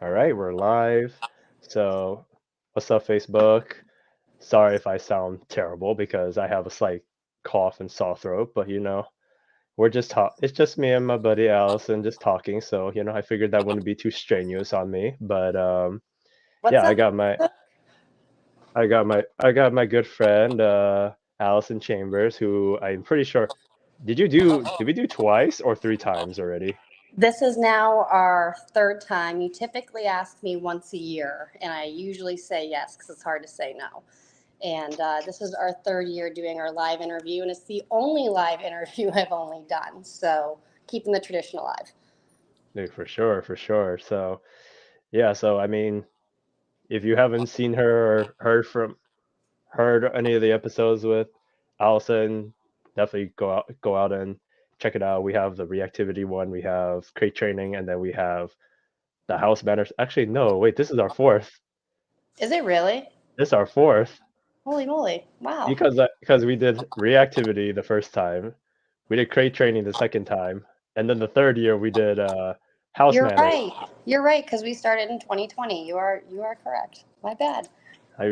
All right, we're live. So, what's up, Facebook? Sorry if I sound terrible because I have a slight cough and sore throat, but we're just it's just me and my buddy Allison just talking. So, I figured that wouldn't be too strenuous on me. But What's yeah, up? I got my good friend Allison Chambers, who I'm pretty sure did we do twice or three times already? This is now our third time. You typically ask me once a year, and I usually say yes because it's hard to say no. And this is our third year doing our live interview, and it's the only live interview I've only done. So keeping the tradition alive. No, for sure, for sure. So yeah, so I mean, if you haven't seen her or heard any of the episodes with Allison, definitely go out and check it out. We have the reactivity one, we have crate training, and then we have the house banners. Actually, no, wait, this is our fourth. Is it really? This is our fourth Holy moly. Wow. because we did reactivity the first time, we did crate training the second time, and then the third year we did house You're manners. right. You're right because we started in 2020. You are correct. My bad. I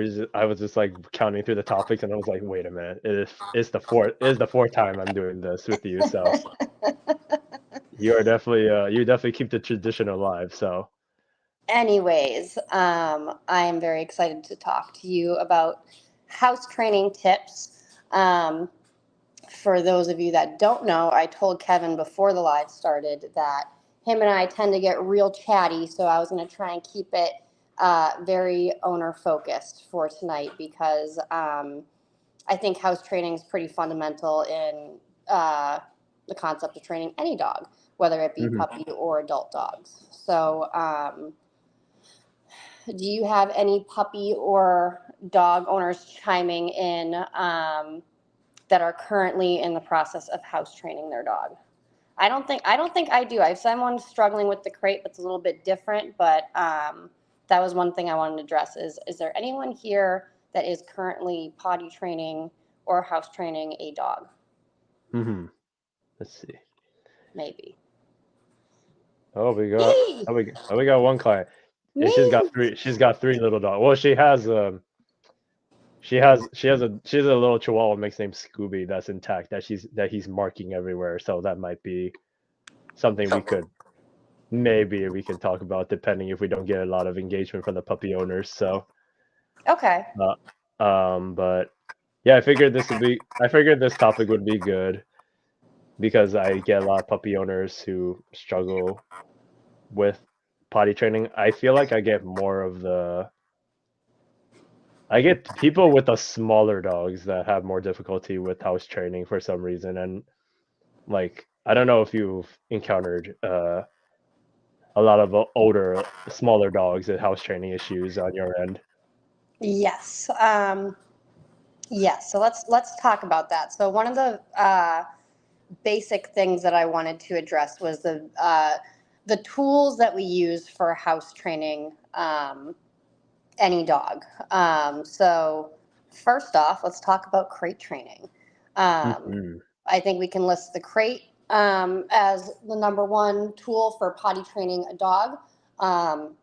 was just like counting through the topics, and I was like, wait a minute, it is the fourth time I'm doing this with you. So you definitely keep the tradition alive. So Anyways, I am very excited to talk to you about house training tips. Um, for those of you that don't know, I told Kevin before the live started that him and I tend to get real chatty, so I was going to try and keep it very owner focused for tonight because I think house training is pretty fundamental in the concept of training any dog, whether it be mhm. puppy or adult dogs. So, do you have any puppy or dog owners chiming in that are currently in the process of house training their dog? I don't think I do. I have someone struggling with the crate that's a little bit different, but that was one thing I wanted to address. Is there anyone here that is currently potty training or house training a dog? Mhm. Let's see. Maybe. Oh, we got Yay! we got one client, and she's got Me. three. She's got three little dogs. Well, she has a little Chihuahua mix named Scooby that's intact that he's marking everywhere. So that might be something we can talk about depending if we don't get a lot of engagement from the puppy owners. So, Okay. but yeah, I figured this topic would be good because I get a lot of puppy owners who struggle with potty training. I feel like I get people with the smaller dogs that have more difficulty with house training for some reason, and like I don't know if you've encountered a lot of older, smaller dogs and house training issues on your end. Yes. Yes. So let's talk about that. So one of the basic things that I wanted to address was the tools that we use for house training any dog. So first off, let's talk about crate training. Um, Hmm. I think we can list the crate as the number one tool for potty training a dog. Um,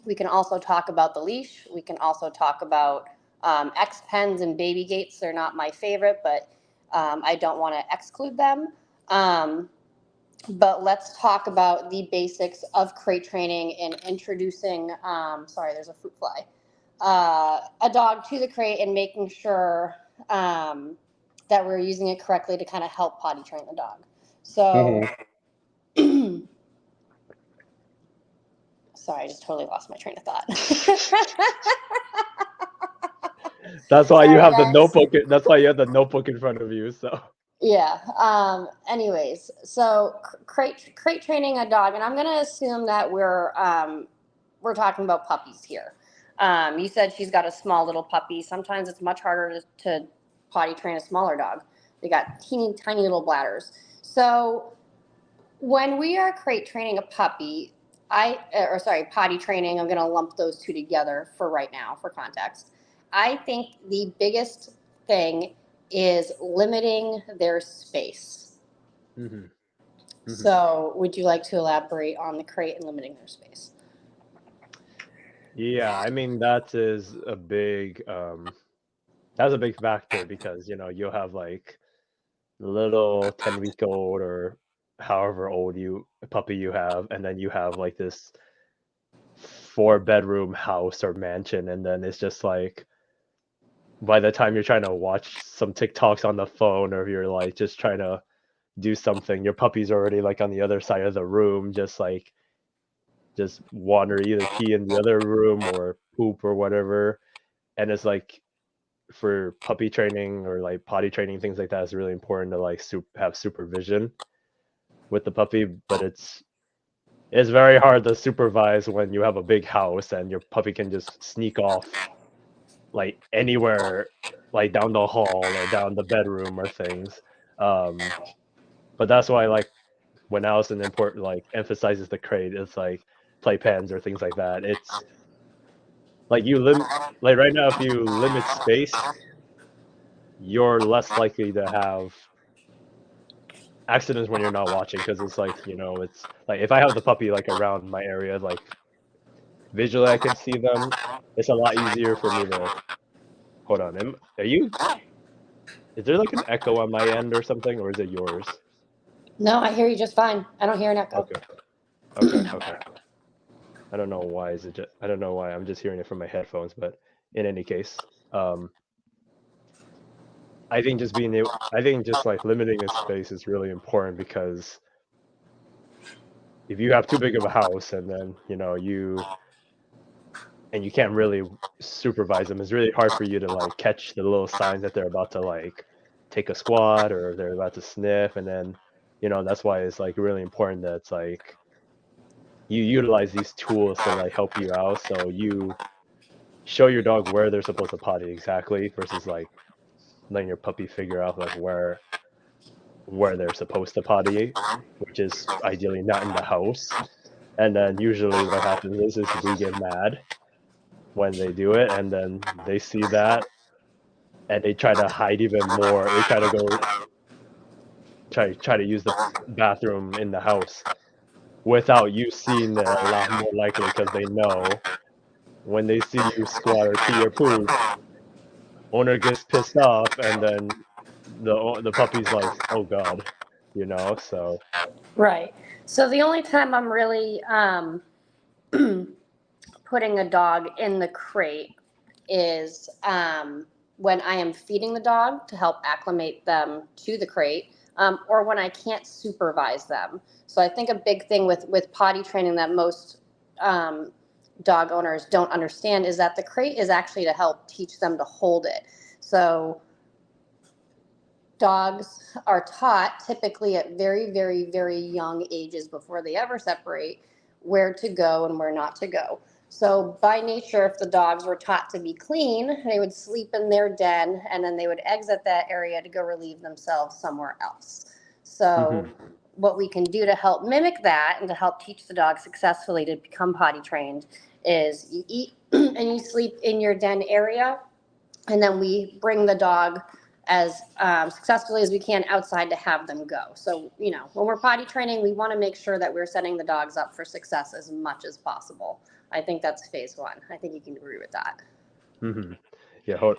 we can also talk about the leash. We can also talk about X pens and baby gates. They're not my favorite, but I don't want to exclude them. Um, but let's talk about the basics of crate training and introducing, sorry, there's a fruit fly, a dog to the crate and making sure that we're using it correctly to kind of help potty train the dog. So, Hmm. sorry, I just totally lost my train of thought. That's why you Sorry, have the guys. notebook. That's why you have the notebook in front of you. So. Yeah. Anyways, so crate training a dog, and I'm gonna assume that we're talking about puppies here. You said she's got a small little puppy. Sometimes it's much harder to potty train a smaller dog. They got teeny tiny little bladders. So when we are crate training a puppy, or sorry, potty training, I'm gonna lump those two together for right now for context. I think the biggest thing is limiting their space. Hmm. Hmm. So, would you like to elaborate on the crate and limiting their space? Yeah, I mean that is a big that's a big factor because you'll have like little 10-week old or however old you puppy you have, and then you have like this 4-bedroom house or mansion, and then it's just like by the time you're trying to watch some TikToks on the phone or you're like just trying to do something, your puppy's already like on the other side of the room, just wander, either pee in the other room or poop or whatever. And it's like for puppy training or like potty training, things like that, it's really important to like have supervision with the puppy, but it's very hard to supervise when you have a big house and your puppy can just sneak off like anywhere, like down the hall or down the bedroom or things. Um, but that's why like when Allison important like emphasizes the crate, it's like playpens or things like that. It's like like right now if you limit space, you're less likely to have accidents when you're not watching because it's like it's like if I have the puppy like around my area, like visually I can see them. It's a lot easier for me to hold on. Are you? Is there like an echo on my end or something, or is it yours? No, I hear you just fine. I don't hear an echo. Okay, okay. I don't know why is it just, I don't know why I'm just hearing it from my headphones, but in any case, um, I think just like limiting the space is really important because if you have too big of a house and then you can't really supervise them, it's really hard for you to like catch the little signs that they're about to like take a squat or they're about to sniff, and then that's why it's like really important that it's like you utilize these tools to like help you out, so you show your dog where they're supposed to potty exactly versus like letting your puppy figure out like where they're supposed to potty, which is ideally not in the house. And then usually what happens is we get mad when they do it, and then they see that and they try to hide even more. They try to go try to use the bathroom in the house without you seeing it a lot more likely because they know when they see you squat or pee or poop, owner gets pissed off, and then the puppy's like, oh god, so. Right. So the only time I'm really putting a dog in the crate is when I am feeding the dog to help acclimate them to the crate, or when I can't supervise them. So I think a big thing with potty training that most um, dog owners don't understand is that the crate is actually to help teach them to hold it. So dogs are taught typically at very, very, very young ages before they ever separate where to go and where not to go. So, by nature, if the dogs were taught to be clean, they would sleep in their den and then they would exit that area to go relieve themselves somewhere else. So, Hmm. what we can do to help mimic that and to help teach the dog successfully to become potty trained is you eat and you sleep in your den area, and then we bring the dog as successfully as we can outside to have them go. So, when we're potty training, we want to make sure that we're setting the dogs up for success as much as possible. I think that's phase one. I think you can agree with that. Hmm. Yeah,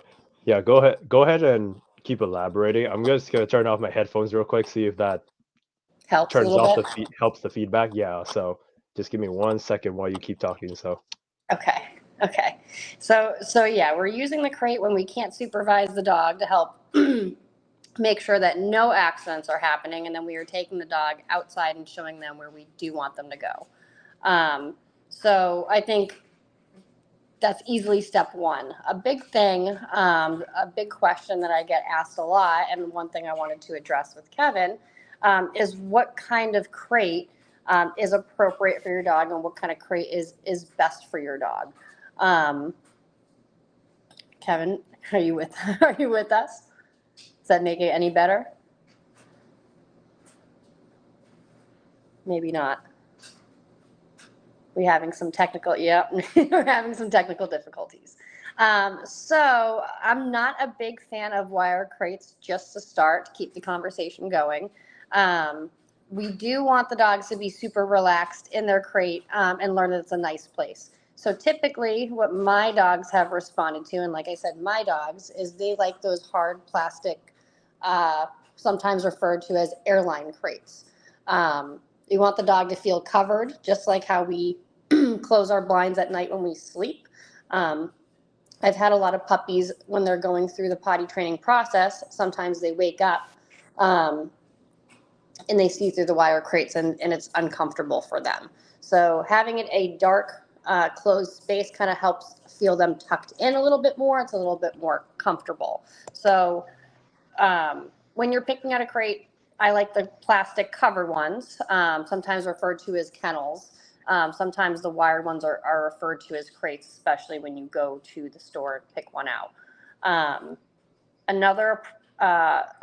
yeah, go ahead and keep elaborating. I'm just gonna turn off my headphones real quick, see if that Helps a turns little off bit. helps the feedback. Yeah, so just give me 1 second while you keep talking. So. Okay. Okay. So yeah, we're using the crate when we can't supervise the dog to help make sure that no accidents are happening, and then we are taking the dog outside and showing them where we do want them to go. So I think that's easily step one. A big thing, a big question that I get asked a lot, and one thing I wanted to address with Kevin, is what kind of crate is appropriate for your dog, and what kind of crate is best for your dog. Um, Kevin, are you with are you with us? Does that make it any better? Maybe not. We're having some technical, yep, we're having some technical difficulties. So I'm not a big fan of wire crates just to start, to keep the conversation going. Um, we do want the dogs to be super relaxed in their crate and learn that it's a nice place. So typically what my dogs have responded to, and like I said, my dogs, is they like those hard plastic, uh, sometimes referred to as airline crates. You want the dog to feel covered, just like how we close our blinds at night when we sleep. Um, I've had a lot of puppies when they're going through the potty training process. Sometimes they wake up um, and they see through the wire crates, and it's uncomfortable for them. So having it a dark, closed space kind of helps feel them tucked in a little bit more. It's a little bit more comfortable. So when you're picking out a crate, I like the plastic covered ones, sometimes referred to as kennels. Sometimes the wired ones are referred to as crates, especially when you go to the store and pick one out. Another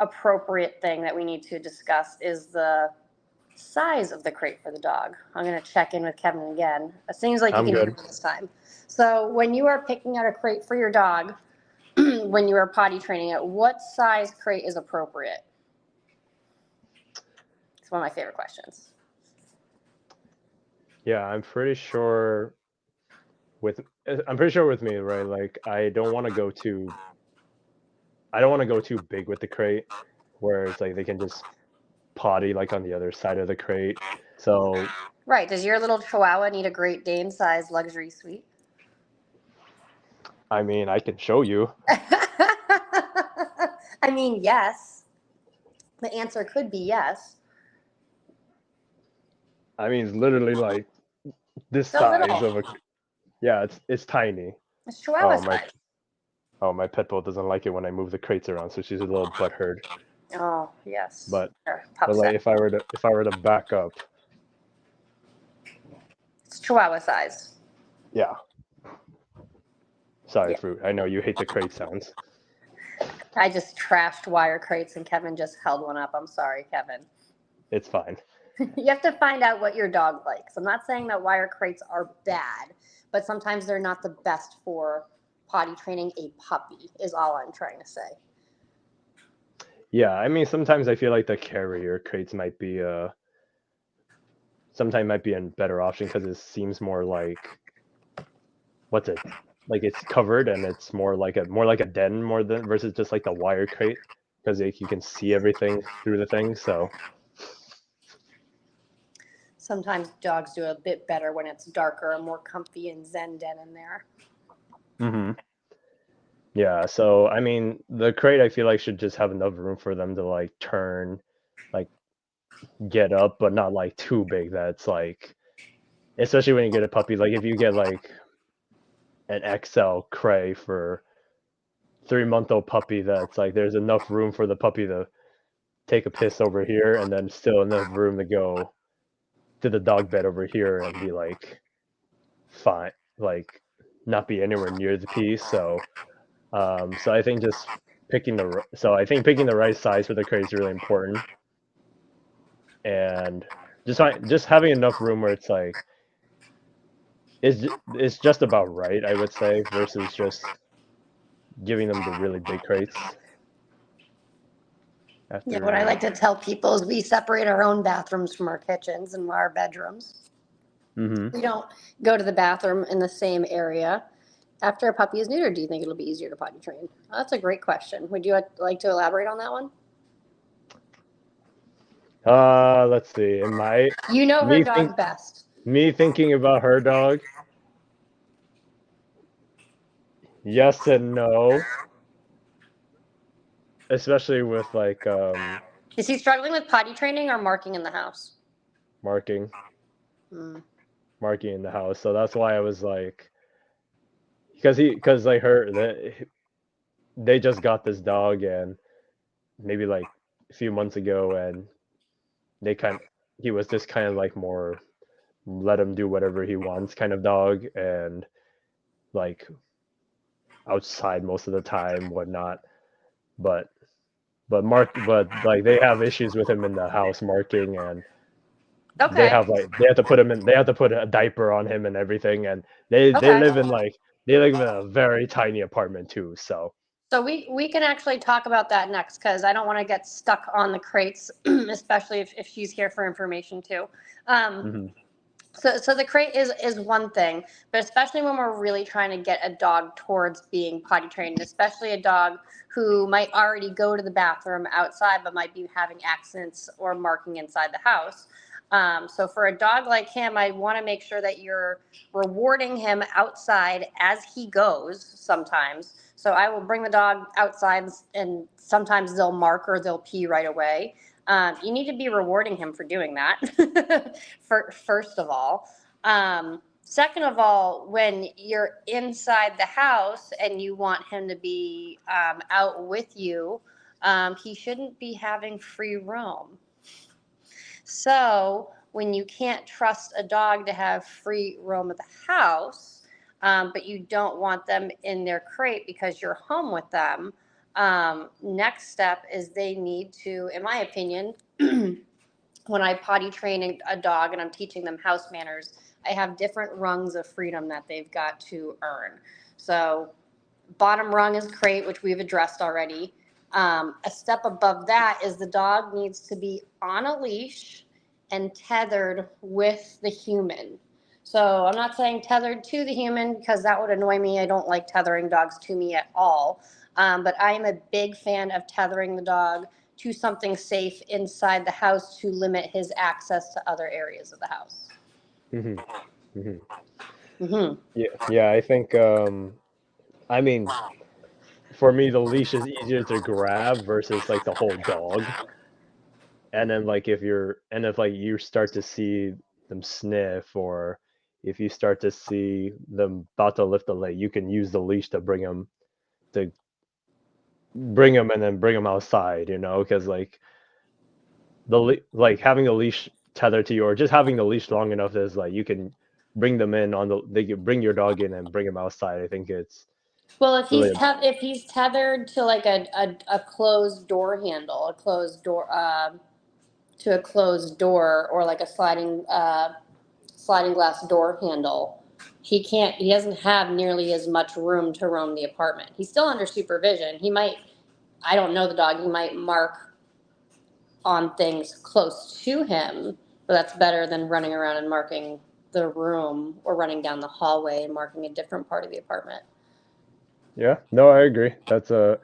appropriate thing that we need to discuss is the size of the crate for the dog. I'm going to check in with Kevin again. It seems like you I'm can hear good. me this time. So when you are picking out a crate for your dog, when you are potty training it, what size crate is appropriate? It's one of my favorite questions. Yeah, I'm pretty sure with me, right? Like I don't want to go too big with the crate where it's like they can just potty like on the other side of the crate. So, Right. Does your little chihuahua need a Great Dane size luxury suite? I mean, I can show you. I mean, yes. The answer could be yes. I mean, it's literally like this So size little. of a yeah, it's tiny. It's chihuahua Oh, my size. oh, my pet bull doesn't like it when I move the crates around, so she's a little butthurt. Oh, yes. But Or pup like size. if I were to back up, It's chihuahua size. yeah. Sorry, Yeah. Fruit. I know you hate the crate sounds. I just trashed wire crates and Kevin just held one up. I'm sorry, Kevin. It's fine. You have to find out what your dog likes. I'm not saying that wire crates are bad, but sometimes they're not the best for potty training a puppy, is all I'm trying to say. Yeah, I mean, sometimes I feel like the carrier crates might be a better option because it seems more like what's it like it's covered and it's more like a den more than versus just like the wire crate because like, you can see everything through the thing. So Sometimes dogs do a bit better when it's darker and more comfy and zen den in there. hmm yeah, so I mean, the crate I feel like should just have enough room for them to like turn, like get up, but not like too big that it's like, especially when you get a puppy. Like if you get like an XL cray for 3-month-old puppy, that's like there's enough room for the puppy to take a piss over here, and then still enough room to go to the dog bed over here and be like fine, like not be anywhere near the pee. So I think just picking the right size for the crate is really important, and just having enough room where it's like it's just about right, I would say, versus just giving them the really big crates Yeah, what I after. like to tell people is we separate our own bathrooms from our kitchens and our bedrooms. hmm We don't go to the bathroom in the same area. After a puppy is neutered, do you think it'll be easier to potty train? That's a great question. Would you like to elaborate on that one? Let's see. Am I You know her me think dog best. me thinking about her dog? Yes and no, especially with like Is he struggling with potty training or marking in the house? marking Hmm. marking in the house. So that's why I was like, because like they just got this dog and maybe like a few months ago, and they kind he was just kind of like more let him do whatever he wants kind of dog, and like outside most of the time, whatnot. But but like they have issues with him in the house marking, and Okay. they have to put a diaper on him and everything, and they Okay. live in like they live in a very tiny apartment too. So So we can actually talk about that next because I don't want to get stuck on the crates, especially if she's here for information too. Um, mhm. So the crate is one thing, but especially when we're really trying to get a dog towards being potty trained, especially a dog who might already go to the bathroom outside but might be having accidents or marking inside the house. So for a dog like him, I want to make sure that you're rewarding him outside as he goes sometimes. So I will bring the dog outside, and sometimes they'll mark or they'll pee right away. You need to be rewarding him for doing that, first of all. Second of all, when you're inside the house and you want him to be out with you, he shouldn't be having free roam. So when you can't trust a dog to have free roam of the house, but you don't want them in their crate because you're home with them, next step is they need to, in my opinion, when I potty train a dog and I'm teaching them house manners, I have different rungs of freedom that they've got to earn. So bottom rung is crate, which we've addressed already. A step above that is the dog needs to be on a leash and tethered with the human. So I'm not saying tethered to the human because that would annoy me. I don't like tethering dogs to me at all. But I am a big fan of tethering the dog to something safe inside the house to limit his access to other areas of the house. Hmm. Hmm. Mm-hmm. Yeah, I think I mean, for me the leash is easier to grab versus like the whole dog. And then like if like you start to see them sniff, or if you start to see them about to lift the leg, you can use the leash to bring them and then bring them outside, because like like having the leash tethered to you, or just having the leash long enough is like you can bring them in on the they can bring your dog in and bring them outside. I think it's Well, if really if he's tethered to like a closed door handle, a closed door to a closed door, or like a sliding glass door handle, he doesn't have nearly as much room to roam the apartment. He's still under supervision. He might, I don't know the dog. He might mark on things close to him, but that's better than running around and marking the room or running down the hallway and marking a different part of the apartment. yeah, no, I agree. That's a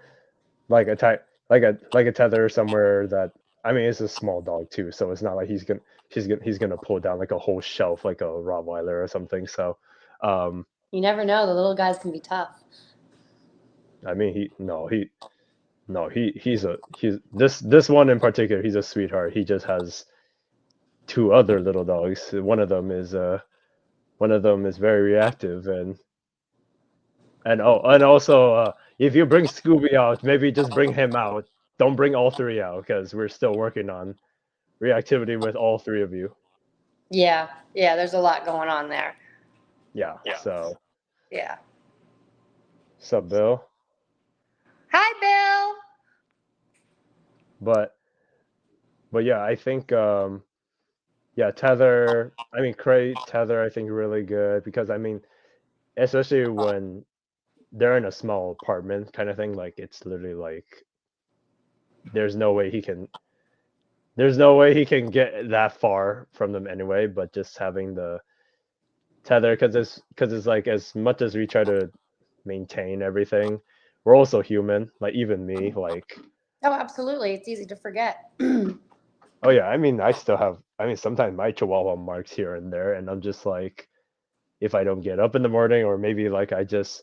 like a type like a tether somewhere that, I mean, it's a small dog too, so it's not like he's gonna pull down like a whole shelf like a Rottweiler or something. So um You never know. The little guys can be tough. I mean, he's this one in particular, he's a sweetheart. He just has two other little dogs. One of them is very reactive, and also, if you bring Scooby out, maybe just bring him out. Don't bring all three out because we're still working on reactivity with all three of you. Yeah, yeah. There's a lot going on there. Yeah. So, Yeah. sup, Bill? Hi, Bill. But yeah, I think yeah, tether. I mean, crate tether. I think really good because, I mean, especially when they're in a small apartment kind of thing. Like, it's literally like there's no way he can there's no way he can get that far from them anyway. But just having the tether, because it's like, as much as we try to maintain everything, we're also human. Like, even me, like, Oh, absolutely. It's easy to forget. oh yeah, I mean, I mean, sometimes my chihuahua marks here and there, and I'm just like, if I don't get up in the morning, or maybe like I'm just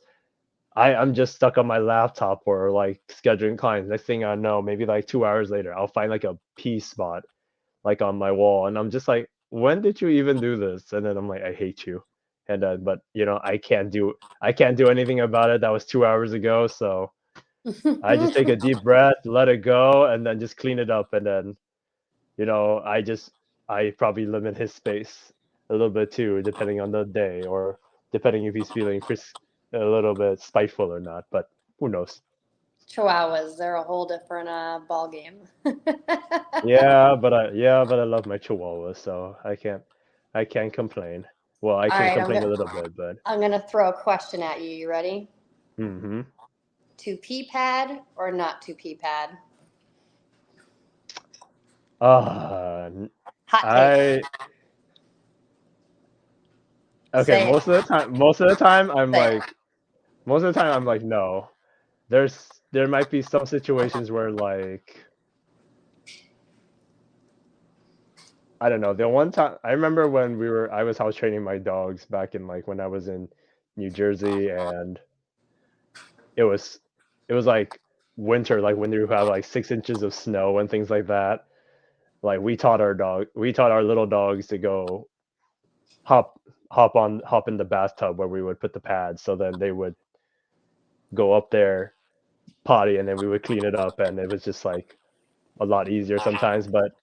stuck on my laptop or like scheduling clients. Next thing I know, maybe like 2 hours later, I'll find like a pee spot like on my wall, and I'm just like, when did you even do this? And then I'm like, I hate you. And but I can't do anything about it. That was 2 hours ago, so I just take a deep breath, let it go, and then just clean it up. And then I probably limit his space a little bit too, depending on the day, or depending if he's feeling a little bit spiteful or not. But who knows? Chihuahuas, they're a whole different ball game. Yeah, but I love my Chihuahua, so I can't complain. Well, I All can right, complain a little bit, but I'm gonna throw a question at you. You ready? mm-hmm. To pee pad or not to pee pad? Uh, Hot take. I Okay, Say it. most of the time I'm Say it. like no. There might be some situations where like I don't know. The one time I remember when I was house training my dogs back in like when I was in New Jersey, and it was it was like winter, like when you have like 6 inches of snow and things like that. Like we taught our little dogs to go hop hop in the bathtub where we would put the pads, so then they would go up there, potty, and then we would clean it up, and it was just like a lot easier sometimes. But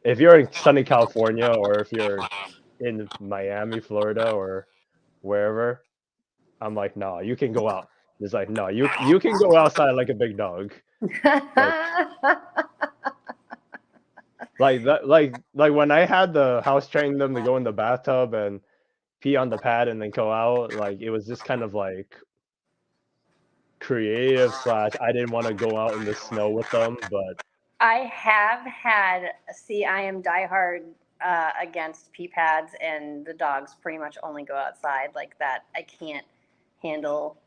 if you're in sunny California, or if you're in Miami, Florida, or wherever, I'm like, "No, you can go out." It's like, "No, you can go outside like a big dog." Like like when I had the house train them to go in the bathtub and pee on the pad and then go out, like it was just kind of like creative slash I didn't want to go out in the snow with them, but I have had, see, I am diehard against pee pads, and the dogs pretty much only go outside like that. I can't handle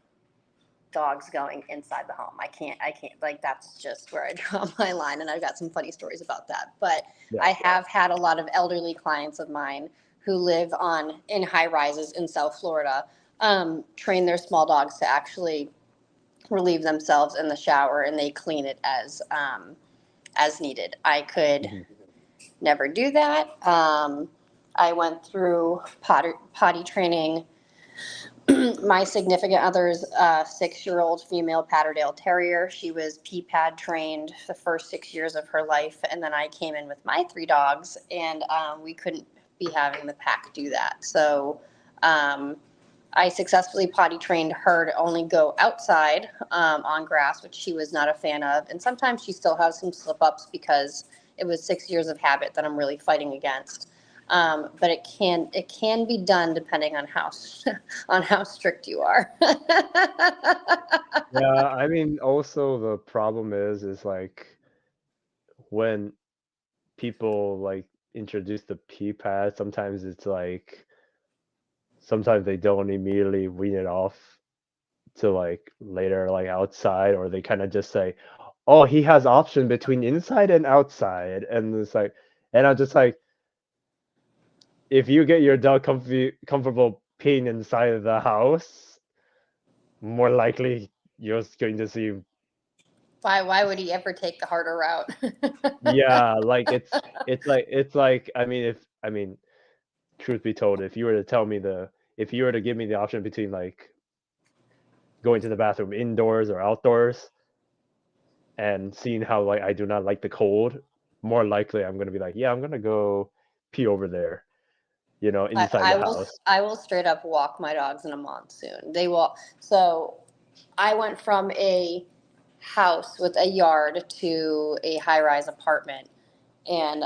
dogs going inside the home. I can't, like, that's just where I draw my line. And I've got some funny stories about that. But yeah. I have had a lot of elderly clients of mine who live in high rises in South Florida, train their small dogs to actually relieve themselves in the shower, and they clean it as needed. I could Mhm. never do that. I went through potty training my significant other's 6-year-old female Patterdale Terrier. She was pee pad trained the first 6 years of her life, and then I came in with my 3 dogs, and we couldn't be having the pack do that. So um, I successfully potty trained her to only go outside on grass, which she was not a fan of. And sometimes she still has some slip ups because it was 6 years of habit that I'm really fighting against. But it can be done depending on how on how strict you are. Yeah, I mean, also the problem is like when people like introduce the pee pad, sometimes it's like sometimes they don't immediately wean it off to like later like outside, or they kind of just say, "Oh, he has option between inside and outside," and it's like, and I'm just like, if you get your dog comfortable peeing inside of the house, more likely you're going to see. Why would he ever take the harder route? Yeah, like it's like I mean, truth be told, if you were to give me the option between like going to the bathroom indoors or outdoors and seeing how like I do not like the cold, more likely I'm gonna be like, yeah, I'm gonna go pee over there, I, inside I the will house. I will straight up walk my dogs in a monsoon. They will. So I went from a house with a yard to a high rise apartment, and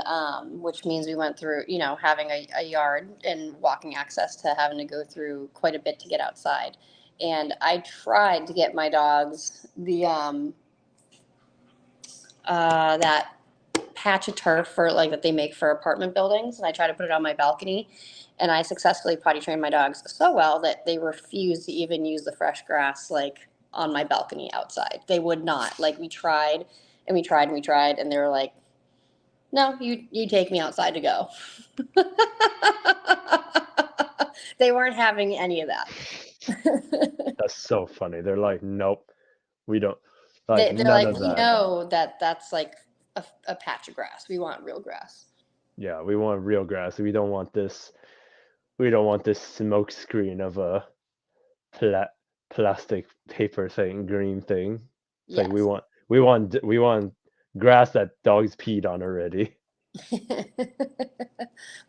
which means we went through, having a yard and walking access to having to go through quite a bit to get outside. And I tried to get my dogs that patch of turf for like that they make for apartment buildings, and I tried to put it on my balcony, and I successfully potty trained my dogs so well that they refused to even use the fresh grass like on my balcony outside. They would not. Like we tried and we tried and we tried, and they were like, "No, you take me outside to go." They weren't having any of that. That's so funny. They're like, nope, we don't like They're none like, of we that. know that that's like a patch of grass. We want real grass. Yeah, we want real grass. We don't want this smoke screen of a pla- plastic paper thing, green thing. It's like Yes. we want grass that dogs peed on already.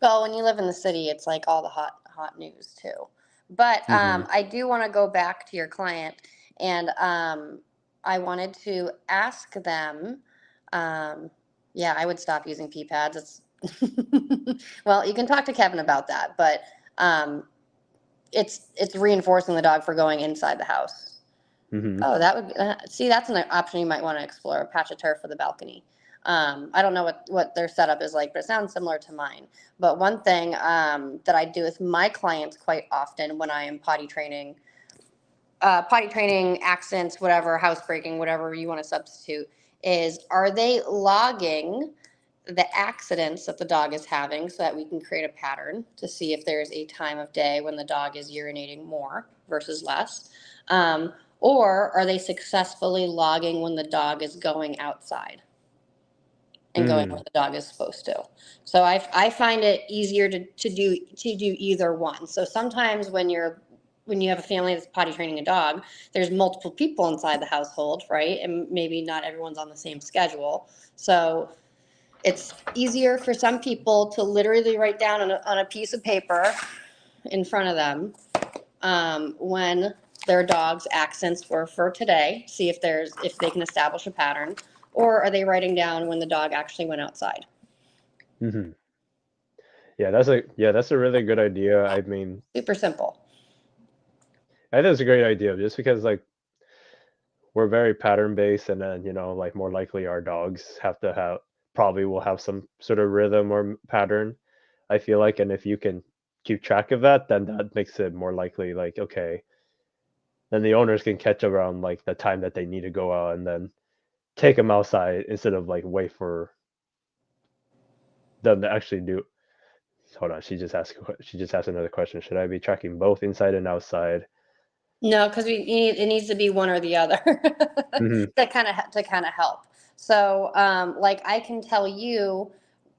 Well, when you live in the city, it's like all the hot news too. But Hmm. I do want to go back to your client, and I wanted to ask them. Um, yeah, I would stop using pee pads. Well, you can talk to Kevin about that, but um, it's reinforcing the dog for going inside the house. Hmm. Oh, that would see, that's an option you might want to explore, a patch of turf for the balcony. I don't know what their setup is like, but it sounds similar to mine. But one thing that I do with my clients quite often when I am potty training, accidents, whatever, housebreaking, whatever you want to substitute, is are they logging the accidents that the dog is having so that we can create a pattern to see if there's a time of day when the dog is urinating more versus less? Or are they successfully logging when the dog is going outside and going where Mm. the dog is supposed to? So I find it easier to do either one. So sometimes when you have a family that's potty training a dog, there's multiple people inside the household, right? And maybe not everyone's on the same schedule. So it's easier for some people to literally write down on a piece of paper in front of them when their dog's accents were for today, see if they can establish a pattern, or are they writing down when the dog actually went outside? Hmm. Yeah, that's a really good idea. I mean, Super simple. I think it's a great idea just because like we're very pattern based, and then like more likely our dogs have to have probably will have some sort of rhythm or pattern. I feel like, and if you can keep track of that, then that makes it more likely. Like, okay, then the owners can catch around like the time that they need to go out, and then take them outside instead of like wait for them to actually do. Hold on, she just asked another question. Should I be tracking both inside and outside? No, because it needs to be one or the other Hmm. to kind of help. So, like I can tell you,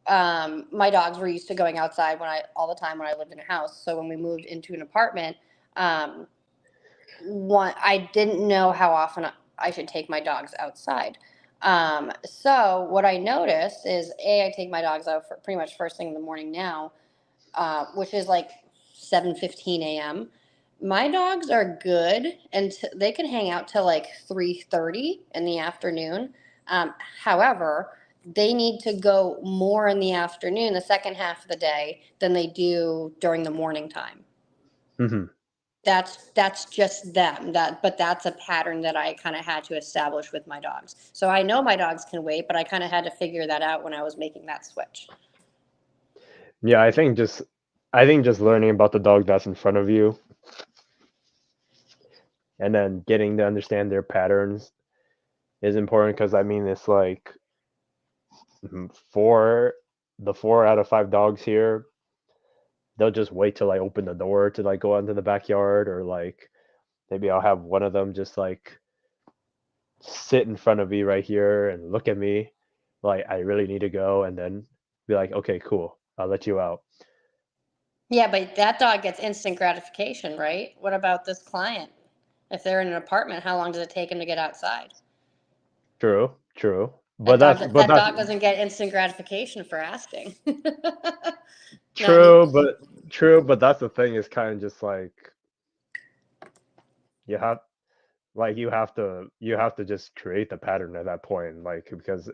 my dogs were used to going outside all the time when I lived in a house. So when we moved into an apartment, um, one I didn't know how often I should take my dogs outside. So what I noticed is I take my dogs out for pretty much first thing in the morning now, which is like 7:15 a.m. My dogs are good and they can hang out till like 3:30 in the afternoon. However, they need to go more in the afternoon, the second half of the day, than they do during the morning time. Hmm. That's just them. But that's a pattern that I kind of had to establish with my dogs. So I know my dogs can wait, but I kind of had to figure that out when I was making that switch. Yeah, I think just learning about the dog that's in front of you and then getting to understand their patterns is important because I mean it's like four the 4 out of 5 dogs here, they'll just wait till I open the door to like go out into the backyard, or like maybe I'll have one of them just like sit in front of me right here and look at me like I really need to go, and then be like, okay, cool, I'll let you out. Yeah, but that dog gets instant gratification, right? What about this client? If they're in an apartment, how long does it take him to get outside? True, true. That dog But that that's dog doesn't get instant gratification for asking. Not me. true, but that's the thing is kind of just like you have you have to just create the pattern at that point, like because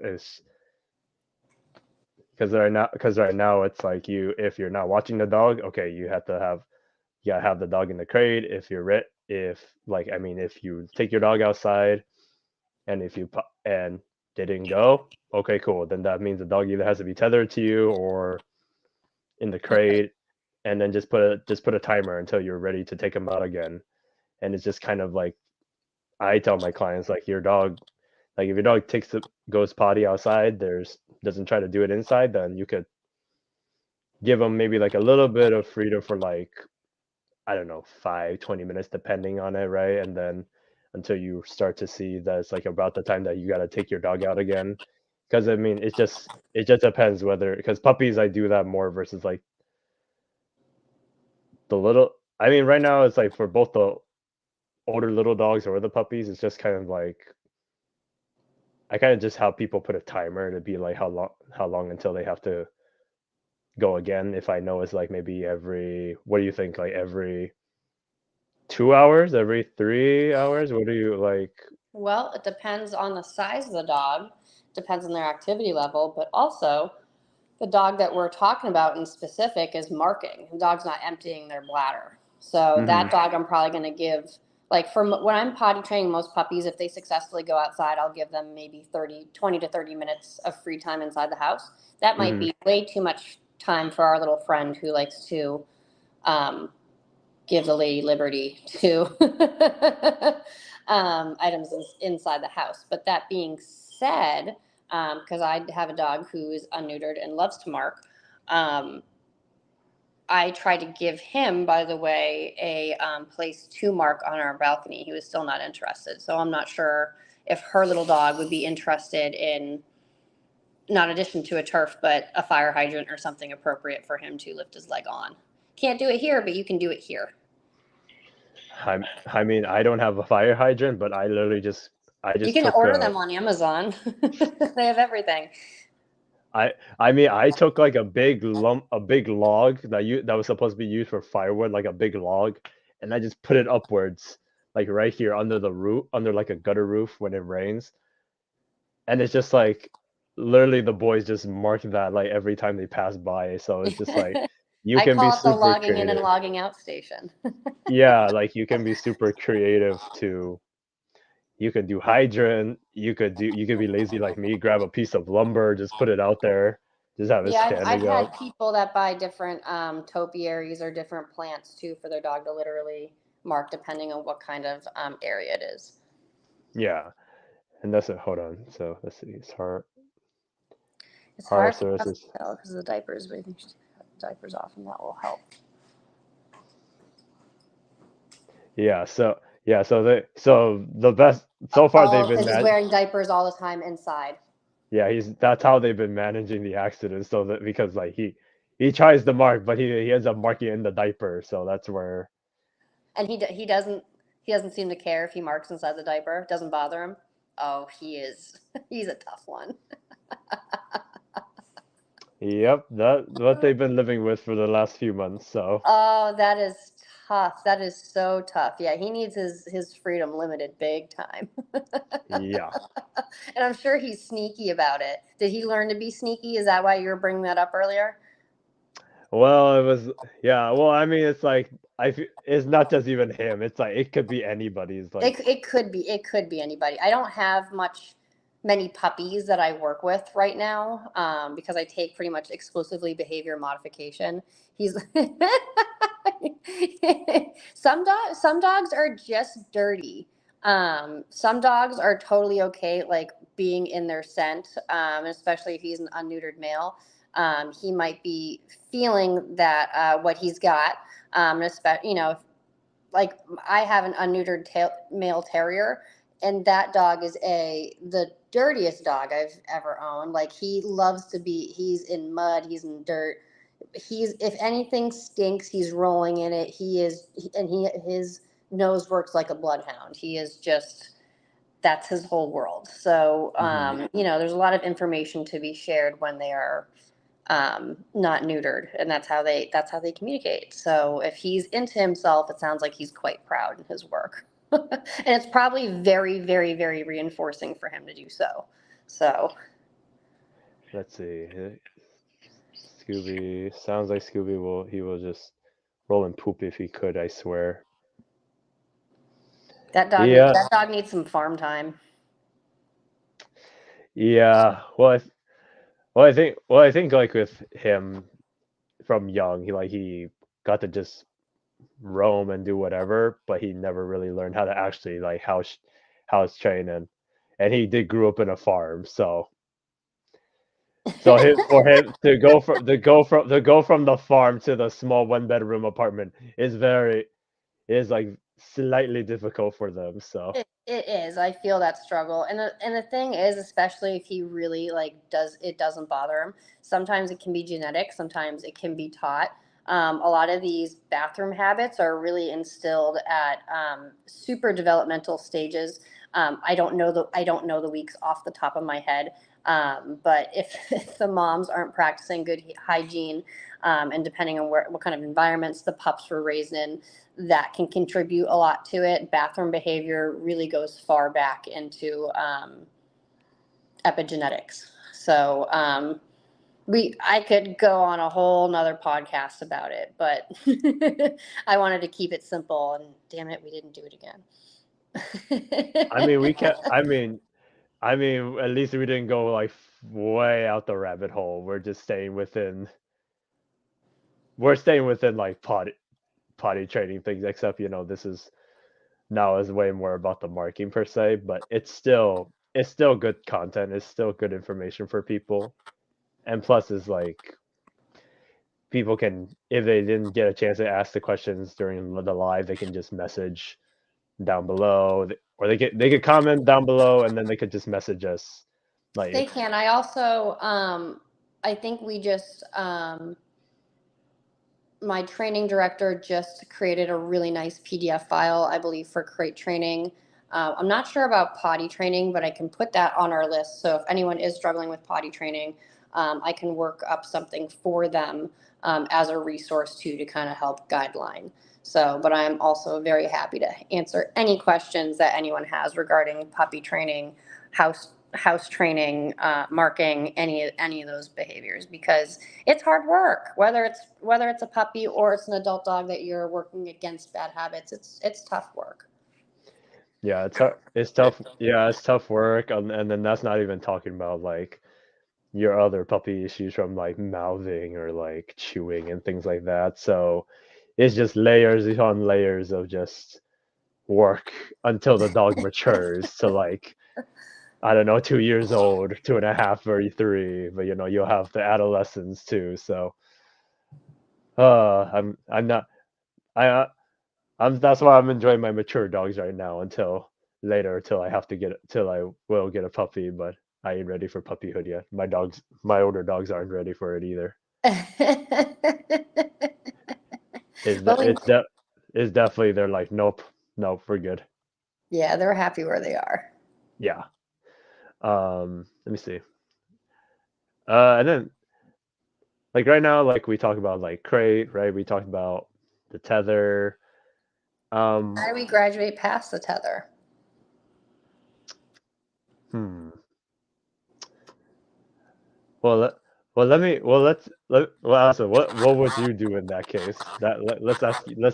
right now it's like you if you're not watching the dog, okay, you gotta have the dog in the crate. If you're if like I mean if you take your dog outside and if you and didn't go, okay, cool, then that means the dog either has to be tethered to you or in the Right. crate, and then just put a timer until you're ready to take them out again. And it's just kind of like I tell my clients like your dog, like if your dog goes potty outside, there's doesn't try to do it inside, then you could give them maybe like a little bit of freedom for like I don't know 5-20 minutes depending on it, right? And then until you start to see that it's like about the time that you got to take your dog out again, because I mean it just depends whether because puppies I do that more versus like the little I mean right now it's like for both the older little dogs or the puppies, it's just kind of like I kind of just how people put a timer to be like how long until they have to go again. If I know it's like maybe every what do you think like every 2 hours, every 3 hours? What do you like? Well, it depends on the size of the dog, depends on their activity level, but also the dog that we're talking about in specific is marking. The dog's not emptying their bladder. So Hmm. that dog I'm probably going to give like when I'm potty training most puppies, if they successfully go outside, I'll give them maybe 20 to 30 minutes of free time inside the house. That might Hmm. be way too much time for our little friend who likes to um, give the lady liberty to items inside the house. But that being said, because I have a dog who is unneutered and loves to mark, I tried to give him, by the way, a place to mark on our balcony. He was still not interested. So I'm not sure if her little dog would be interested in, not addition to a turf, but a fire hydrant or something appropriate for him to lift his leg on. Can't do it here, but you can do it here. I mean, I don't have a fire hydrant, but I You just can took order a them on Amazon. They have everything. I mean, I took like a big log that was supposed to be used for firewood, like a big log, and I just put it upwards, like right here under the roof, under like a gutter roof when it rains, and it's just like literally the boys just mark that like every time they pass by. So it's just like you I can be call it the super logging in and creative. logging out station. Yeah, like you can be super creative to you could do hydrant, you could be lazy like me, grab a piece of lumber, just put it out there, just have it Yeah, I've standing had up. people that buy different topiaries or different plants too for their dog to literally mark depending on what kind of area it is. Yeah, and that's it. Hold on. So let's see. It's It's horror hard for us services. to tell because of the diapers, but I think she's got the diapers off and that will help. Yeah. So the best so far they've Oh, been because he's man. wearing diapers all the time inside. Yeah, he's that's how they've been managing the accident. So that because like he tries to mark, but he ends up marking in the diaper. So that's where. And he doesn't seem to care if he marks inside the diaper. It doesn't bother him. Oh, he is he's a tough one. Yep, that what they've been living with for the last few months. So Oh, that is tough. That is so tough. Yeah, he needs his freedom limited big time. yeah. And I'm sure he's sneaky about it. Did he learn to be sneaky? Is that why you were bringing that up earlier? Well, it was yeah. Well, I mean, it's like it's not just even him. It's like it could be anybody's. Like It could be anybody. I don't have many puppies that I work with right now because I take pretty much exclusively behavior modification. He's some dogs are just dirty. Some dogs are totally okay, like being in their scent, especially if he's an unneutered male. He might be feeling that what he's got, especially like I have an unneutered male terrier, and that dog is the dirtiest dog I've ever owned. Like he loves to be. He's in mud. He's in dirt. He's if anything stinks, he's rolling in it. His nose works like a bloodhound. He is just that's his whole world. So mhm. there's a lot of information to be shared when they are not neutered, and that's how they communicate. So if he's into himself, it sounds like he's quite proud in his work, and it's probably very, very, very reinforcing for him to do so. So Let's see. Scooby sounds like he will just roll and poop if he could. I swear. Yeah. that dog needs some farm time. Yeah. Well, I think like with him from young, he got to just roam and do whatever, but he never really learned how to actually like house train and he did grew up in a farm, so for him to go from the farm to the small one bedroom apartment is like slightly difficult for them. So It is. I feel that struggle, and the thing is, especially if he really like doesn't bother him. Sometimes it can be genetic. Sometimes it can be taught. A lot of these bathroom habits are really instilled at super developmental stages. I don't know the weeks off the top of my head, but if the moms aren't practicing good hygiene, and depending on what kind of environments the pups were raised in, that can contribute a lot to it. Bathroom behavior really goes far back into epigenetics. So I could go on a whole nother podcast about it, but I wanted to keep it simple, and damn it, we didn't do it I mean, we again. can. I mean, at least we didn't go like way out the rabbit hole. We're just staying within. We're staying within like potty training things. Except this is now is way more about the marking per se, but it's still good content. It's still good information for people. And plus, is like people can, if they didn't get a chance to ask the questions during the live, they can just message down below, or they could comment down below, and then they could just message us. They Like, can. I also, I think we just, my training director just created a really nice PDF file, I believe, for crate training. I'm not sure about potty training, but I can put that on our list. So if anyone is struggling with potty training, I can work up something for them as a resource too to kind of help guideline. So, but I'm also very happy to answer any questions that anyone has regarding puppy training, house training, marking, any of those behaviors, because it's hard work. Whether it's a puppy or it's an adult dog that you're working against bad habits, it's tough work. yeah, it's tough. Yeah, it's tough work, and then that's not even talking about like your other puppy issues from like mouthing or like chewing and things like that. So it's just layers upon layers of just work until the dog matures to like, I don't know, 2 years old, 2.5 or 3. But you'll have the adolescents too. So I'm not I that's why I'm enjoying my mature dogs right now until later, till I have to till I will get a puppy. But I ain't ready for puppyhood yet. My older dogs aren't ready for it either. Is Well, that it's definitely, they're like, nope, nope, we're good. yeah, they're happy where they are. Yeah. Let me see. And then like right now, like we talk about like crate, right? We talked about the tether. How Um, do we graduate past the tether? hmm. Well, Allison, what would you do in that case? Let's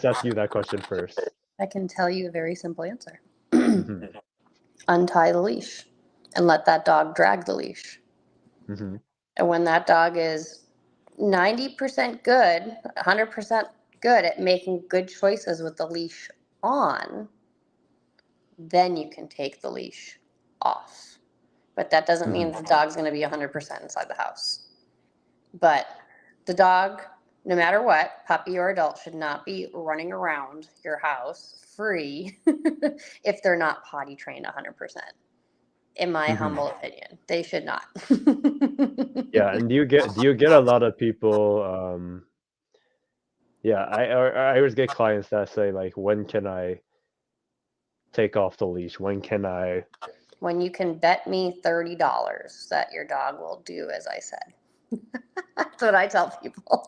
ask you that question first. I can tell you a very simple answer. Hmm. Untie the leash and let that dog drag the leash. Hmm. And when that dog is 90% good, 100% good at making good choices with the leash on, then you can take the leash off. But that doesn't mean Hmm. the dog's going to be 100% inside the house. But the dog, no matter what, puppy or adult, should not be running around your house free if they're not potty trained 100%. In my Hmm. humble opinion, they should not. Yeah, and do you get a lot of people? Yeah, I always get clients that say like, when can I take off the leash? When can I? When you can bet me $30 that your dog will do as I said. That's what I tell people.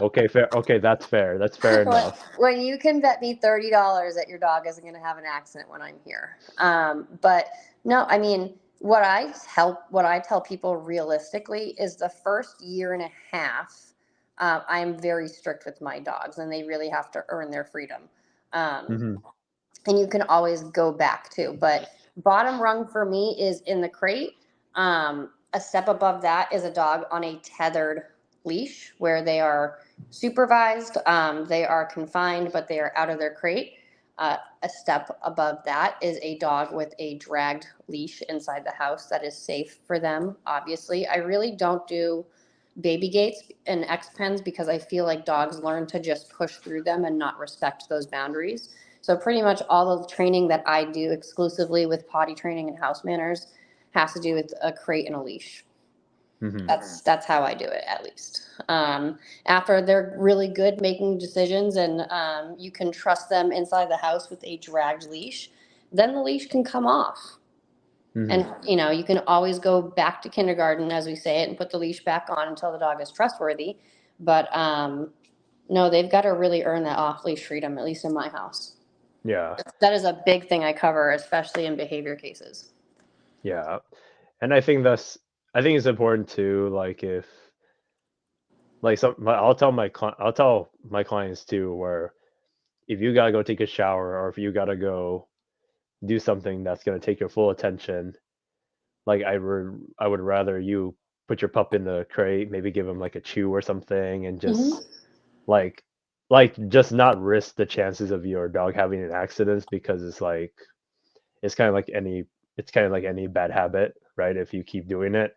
Okay, fair. Okay, that's fair. That's fair enough. When you can bet me $30 that your dog isn't going to have an accident when I'm here. But no, I mean, what I tell people realistically is the first year and a half, I am very strict with my dogs, and they really have to earn their freedom. Um, Hmm. and you can always go back to. But bottom rung for me is in the crate. A step above that is a dog on a tethered leash where they are supervised, they are confined, but they are out of their crate. A step above that is a dog with a dragged leash inside the house that is safe for them. Obviously, I really don't do baby gates and X pens because I feel like dogs learn to just push through them and not respect those boundaries. So pretty much all the training that I do exclusively with potty training and house manners has to do with a crate and a leash. Hmm. That's how I do it, at least. After they're really good making decisions, and you can trust them inside the house with a dragged leash, then the leash can come off. Hmm. And you can always go back to kindergarten, as we say it, and put the leash back on until the dog is trustworthy. But no, they've got to really earn that off leash freedom, at least in my house. Yeah, That is a big thing I cover, especially in behavior cases. yeah, and I think I think it's important to like if like I'll tell my clients too where if you gotta go take a shower or if you gotta go do something that's gonna take your full attention, like I would rather you put your pup in the crate, maybe give him like a chew or something, and just Hmm. like just not risk the chances of your dog having an accident because it's kind of like any it's kind of like any bad habit, right? If you keep doing it,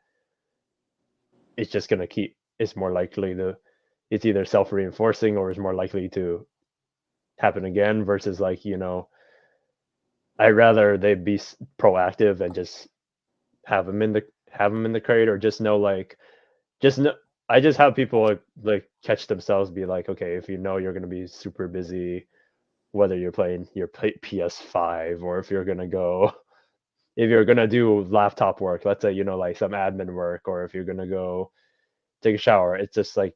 it's just gonna keep it's more likely to it's either self-reinforcing or is more likely to happen again versus like, I'd rather they be proactive and just have them in the crate or just know like just know I just have people like catch themselves be like, okay, if you know you're gonna be super busy, whether you're playing your PS5 or if you're gonna do laptop work, let's say like some admin work, or if you're gonna go take a shower, it's just like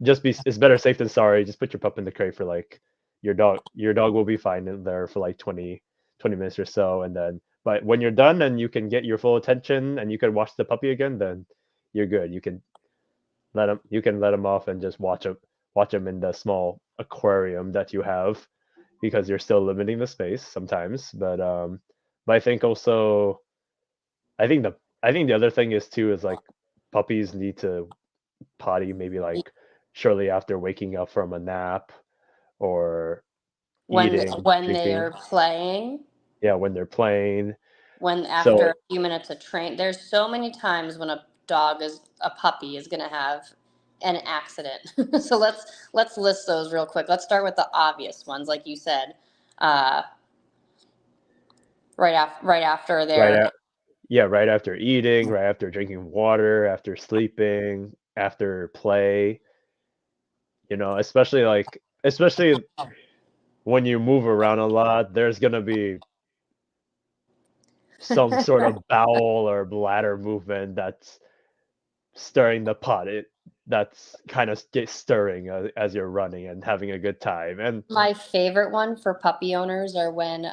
just be it's better safe than sorry. Just put your pup in the crate for like your dog will be fine in there for like 20 minutes or so, and then but when you're done and you can get your full attention and you can watch the puppy again, then you're good. You can let him off and just watch him in the small aquarium that you have because you're still limiting the space sometimes. But I think also I think the other thing is too is like puppies need to potty maybe like shortly after waking up from a nap or eating, When they drinking. are playing, Yeah, when they're playing. when after So a few minutes of train, there's so many times when a puppy is going to have an accident. So let's list those real quick. Let's start with the obvious ones, like you said, uh, right after right their at yeah, right after eating, right after drinking water, after sleeping, after play, especially when you move around a lot, there's gonna be some sort of bowel or bladder movement that's stirring the pot. That's kind of stirring as you're running and having a good time. And My favorite one for puppy owners are when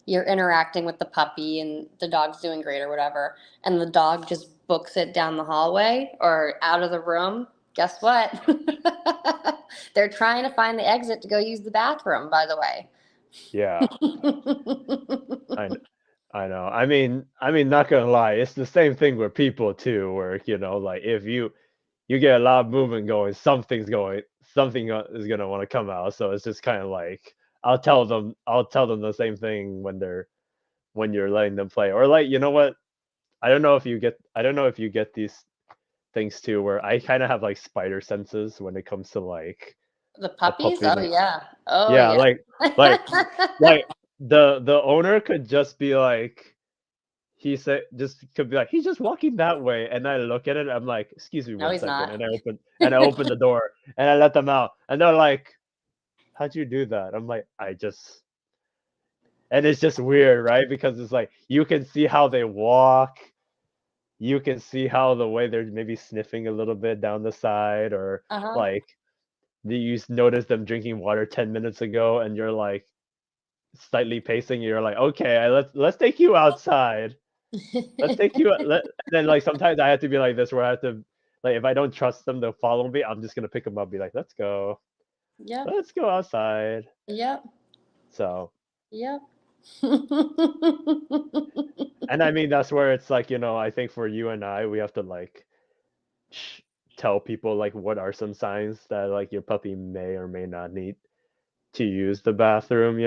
you're interacting with the puppy and the dog's doing great or whatever, and the dog just books it down the hallway or out of the room. Guess what? They're trying to find the exit to go use the bathroom, by the way. yeah, I kn- I know. I mean, not gonna lie, it's the same thing with people too, where like if you get a lot of movement going, something is gonna want to come out. So it's just kind of like I'll tell them the same thing when you're letting them play, or like what I don't know if you get these things too, where I kind of have like spider senses when it comes to like The a puppies? puppy. Oh yeah. Oh Yeah, yeah. like like the owner could just be like just could be like he's just walking that way, and I look at it, I'm like, excuse me No, one he's second, not. and I open the door and I let them out, and they're like, how'd you do that? I'm like, I just and it's just weird, right? Because it's like you can see how they walk, you can see how the way they're maybe sniffing a little bit down the side, or Uh like you notice them drinking water 10 minutes ago, and you're like slightly pacing. You're like, okay, let's take you outside. Let's huh. take you. And then like sometimes I have to be like this, where I have to like if I don't trust them to follow me, I'm just gonna pick them up, and be like, Yep. let's go outside. Yep. So, Yep. and I mean that's where it's like I think for you and I, we have to like sh- tell people like what are some signs that like your puppy may or may not need to use the bathroom,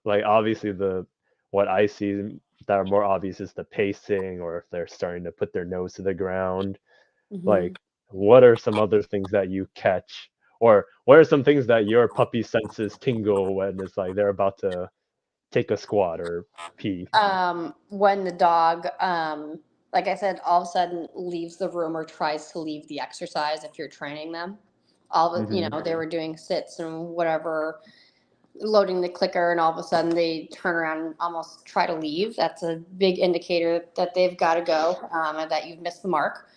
like obviously the what I see that are more obvious is the pacing, or if they're starting to put their nose to the ground. Hmm. Like, what are some other things that you catch? Or what are some things that your puppy senses tingle when it's like they're about to take a squat or pee? When the dog, like I said, all of a sudden leaves the room or tries to leave the exercise if you're training them. Mhm. They were doing sits and whatever, loading the clicker, and all of a sudden they turn around and almost try to leave. That's a big indicator that they've got to go, and that you've missed the mark.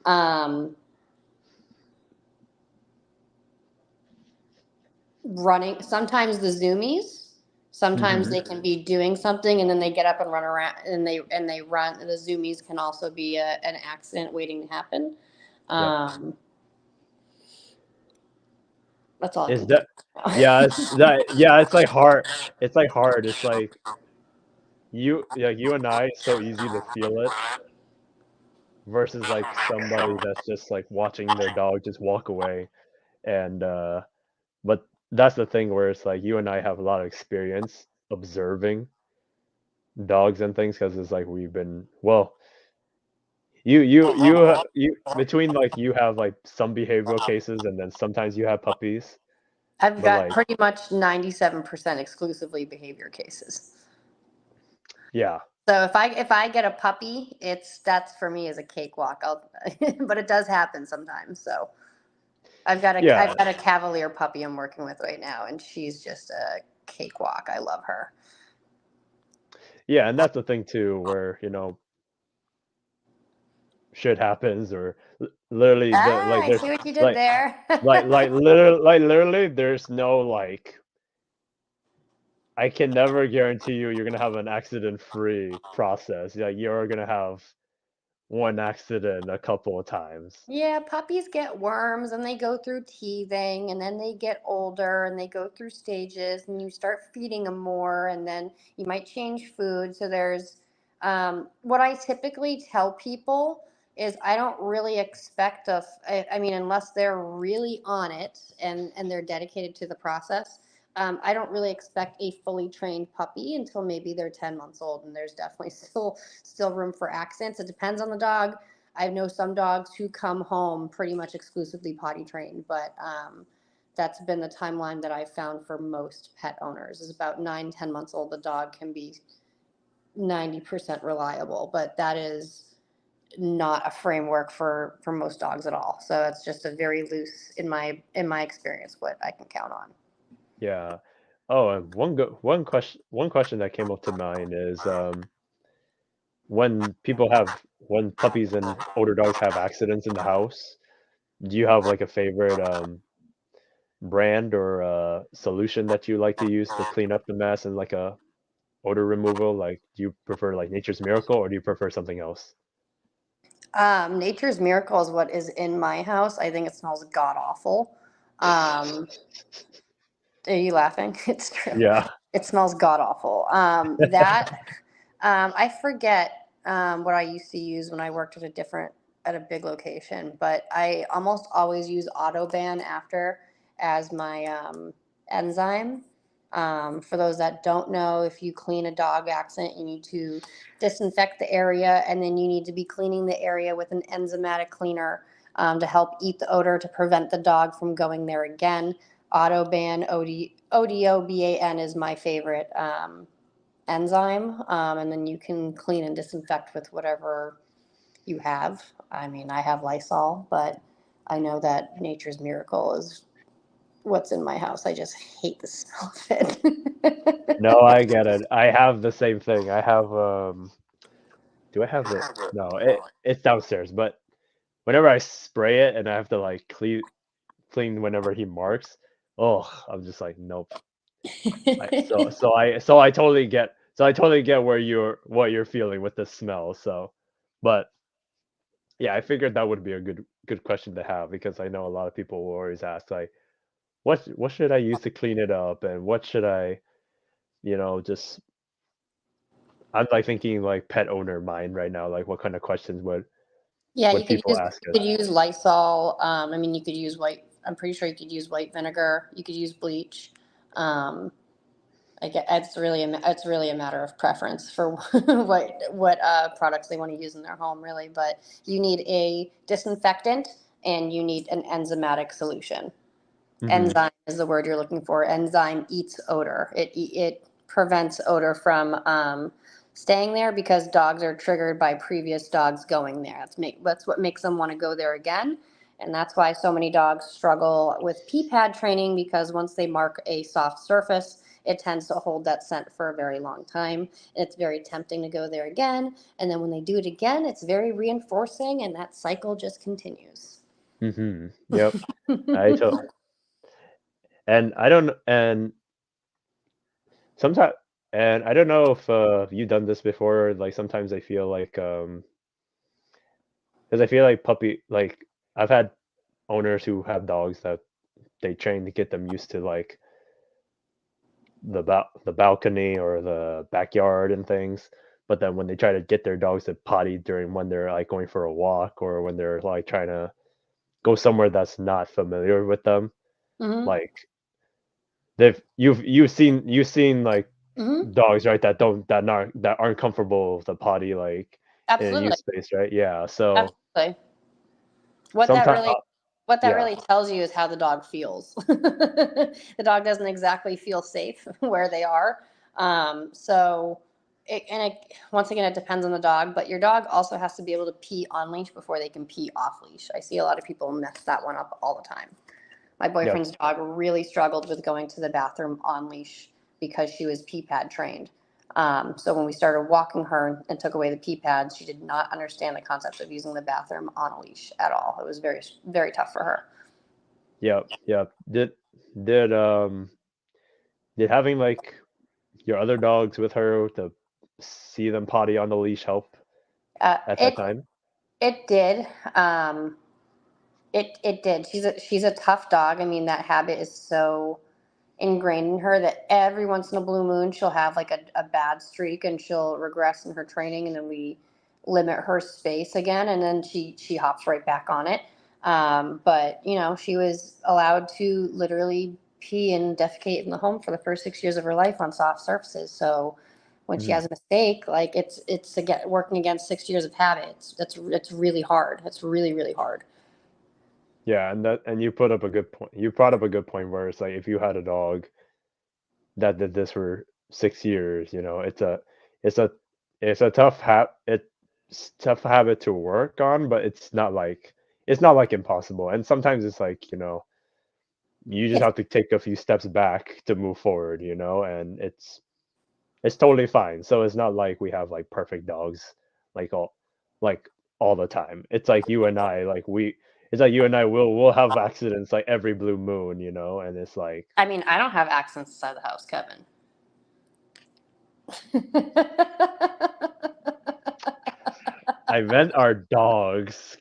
Um, Running, sometimes the zoomies. Sometimes Mhm. they can be doing something and then they get up and run around and they run. The zoomies can also be an accident waiting to happen. Yep. Um, that's all I Is can think that of yeah, now. it's that yeah, it's like hard. It's like hard. It's like you and I, it's so easy to feel it versus like somebody that's just like watching their dog just walk away. And but that's the thing where it's like you and I have a lot of experience observing dogs and things because it's like we've been well, you between like you have like some behavioral cases and then sometimes you have puppies, I've but got like pretty much 97% exclusively behavior cases. yeah, So if I get a puppy, it's that's for me is a cakewalk. I'll, but it does happen sometimes. So yeah, I've got a Cavalier puppy I'm working with right now, and she's just a cakewalk. I love her. yeah, and that's the thing too, where shit happens or literally the Ah, like I there's see what you did like there. literally there's no like I can never guarantee you're gonna have an accident-free process. Yeah, you're gonna have one accident a couple of times. Yeah, puppies get worms and they go through teething and then they get older and they go through stages and you start feeding them more and then you might change food. So there's what I typically tell people is I don't really expect I mean, unless they're really on it and they're dedicated to the process. I don't really expect a fully trained puppy until maybe they're 10 months old, and there's definitely still room for accidents. It depends on the dog. I know some dogs who come home pretty much exclusively potty trained, but that's been the timeline that I've found for most pet owners is about 9, 10 months old. The dog can be 90% reliable, but that is not a framework for most dogs at all. So it's just a very loose in my experience what I can count on. Yeah. Oh, and one question that came up to mind is when puppies and older dogs have accidents in the house, do you have like a favorite brand or solution that you like to use to clean up the mess and like a odor removal? Like, do you prefer like Nature's Miracle or do you prefer something else? Nature's Miracle is what is in my house. I think it smells god awful. Um, Are you laughing? It's true. Yeah. It smells god awful. That I forget what I used to use when I worked at a big location, but I almost always use Autoban after as my enzyme. For those that don't know, if you clean a dog accident, you need to disinfect the area, and then you need to be cleaning the area with an enzymatic cleaner to help eat the odor to prevent the dog from going there again. Autoban, ODOBAN is my favorite enzyme. And then you can clean and disinfect with whatever you have. I mean, I have Lysol, but I know that Nature's Miracle is what's in my house. I just hate the smell of No, it. I get it. I have the same thing. I have do I have it? No, it's downstairs, but whenever I spray it and I have to like clean whenever he marks, oh, I'm just like, nope. I totally get where what you're feeling with the smell. So, but yeah, I figured that would be a good question to have because I know a lot of people will always ask like, what should I use to clean it up and what should I, just I'm like thinking like pet owner mind right now, like what kind of questions Yeah, would people ask you us? could use Lysol. I mean, you could use white. I'm pretty sure you could use white vinegar. You could use bleach. Um, I get it's really a matter of preference for what products they want to use in their home, really. But you need a disinfectant and you need an enzymatic solution. Hmm. Enzyme is the word you're looking for. Enzyme eats odor. It prevents odor from staying there because dogs are triggered by previous dogs going there. That's what makes them want to go there again. And that's why so many dogs struggle with pee pad training because once they mark a soft surface, it tends to hold that scent for a very long time. It's very tempting to go there again. And then when they do it again, it's very reinforcing, and that cycle just continues. Hmm. Yep. I to- and I don't and sometimes, and I don't know if you've done this before. Like sometimes I feel like because I feel like I've had owners who have dogs that they train to get them used to like the balcony or the backyard and things. But then when they try to get their dogs to potty during when they're like going for a walk or when they're like trying to go somewhere that's not familiar with them, Mm-hmm. like you've seen like Mm-hmm. dogs, right, that aren't comfortable with the potty like in a new Absolutely. space, right? Yeah. So Absolutely. What that sometimes, really what that yeah, really tells you is how the dog feels. The dog doesn't exactly feel safe where they are. So once again, it depends on the dog, but your dog also has to be able to pee on leash before they can pee off leash. I see a lot of people mess that one up all the time. My yep, boyfriend's dog really struggled with going to the bathroom on leash because she was pee pad trained. So when we started walking her and took away the pee pads, she did not understand the concept of using the bathroom on a leash at all. It was very, very tough for her. yep. Did having like your other dogs with her to see them potty on the leash help Uh, at that it time? it did. It did. She's a tough dog. I mean, that habit is so ingrained in her that every once in a blue moon she'll have like a bad streak and she'll regress in her training, and then we limit her space again, and then she hops right back on it. But she was allowed to literally pee and defecate in the home for the first 6 years of her life on soft surfaces. So when she Mhm. has a mistake, like it's again working against 6 years of habits. It's really hard. It's really, really hard. Yeah, and you put up a good point. You brought up a good point where it's like if you had a dog that did this for 6 years, it's a it's a tough habit to work on, but it's not like impossible. And sometimes it's like, you just It's have to take a few steps back to move forward, and it's totally fine. So it's not like we have like perfect dogs like like all the time. It's like you and I will have accidents like every blue moon, and it's like I mean, I don't have accents inside the house, Kevin. I meant our dogs.